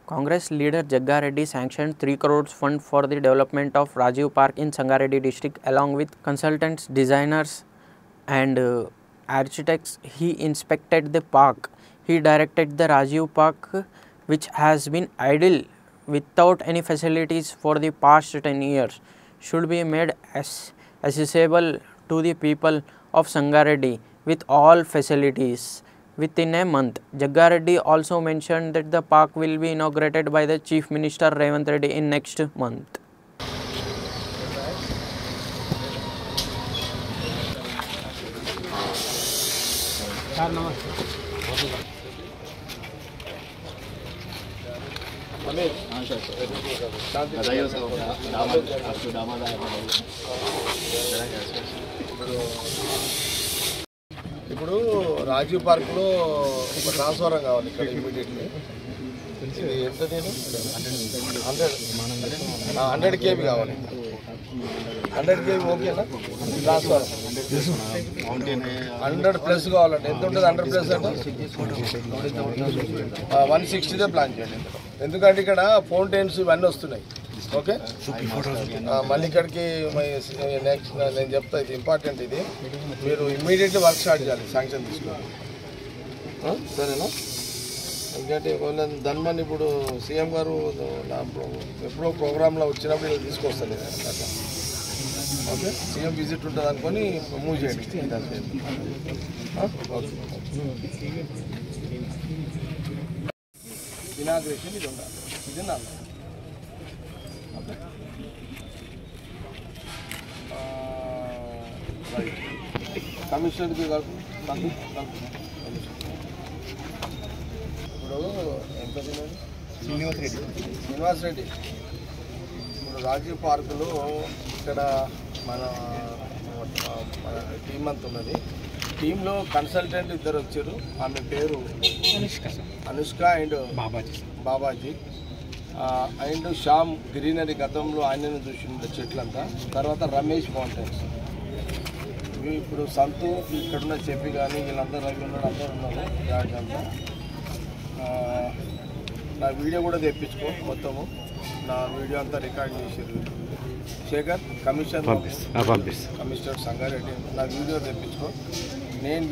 Congress leader Jagga Reddy sanctioned 3 crores fund for the development of Rajiv Park in Sangareddy district along with consultants, designers and architects. He inspected the park. He directed the Rajiv Park, which has been idle without any facilities for the past 10 years, should be made accessible to the people of Sangareddy with all facilities within a month. Jagga Reddy also mentioned that the park will be inaugurated by the Chief Minister Revanth Reddy in next month. ఇప్పుడు రాజీవ్ పార్క్లో ఒక transformer కావాలి ఇక్కడ immediately. ఇది ఎంత నేను 100 KB కావాలి. 100 KB ఓకేనా? ట్రాన్స్ఫారం 100 ప్లస్ కావాలంటే ఎంత ఉంటుంది? 100 ప్లస్ అంటే 160దే ప్లాన్ చేయండి. ఎందుకంటే ఇక్కడ ఫౌంటైన్స్ ఇవన్నీ వస్తున్నాయి. ఓకే, మళ్ళీ ఇక్కడికి నెక్స్ట్ నేను చెప్తా, ఇది ఇంపార్టెంట్. ఇది మీరు ఇమ్మీడియట్లీ వర్క్ స్టార్ట్ చేయాలి, శాంక్షన్ తీసుకోవాలి. సరేనా? ఎందుకంటే ధన్మన్ ఇప్పుడు సీఎం గారు ఎప్పుడో ప్రోగ్రాంలో వచ్చినప్పుడు ఇలా తీసుకొస్తాను అట్లా. ఓకే, సీఎం విజిట్ ఉంటుంది అనుకొని మూవ్ చేయండి. ఇనాగ్రేషన్ ఇది ఉండాలి, ఇది నా కమిషనర్కి ఇప్పుడు ఎంత శ్రీనివాస్ రెడ్డి ఇప్పుడు రాజీవ్ పార్కులో ఇక్కడ మన టీం అంతా ఉన్నది. టీంలో కన్సల్టెంట్ ఇద్దరు వచ్చారు. ఆమె పేరు Anushka and Babaji and Shyam greenery, గతంలో ఆయనను చూసిండే చెట్లంతా. తర్వాత రమేష్ ఫౌంటైన్స్. ఇప్పుడు సంతు ఇక్కడున్న చెప్పి కానీ వీళ్ళందరూ రవి ఉన్నాడు, అందరూ ఉన్నారు. దానికంతా నా వీడియో కూడా తెప్పించుకో, మొత్తము నా వీడియో అంతా రికార్డ్ చేసారు. శేఖర్ కమిషనర్ సంగారెడ్డి, నా వీడియో తెప్పించుకో. నేను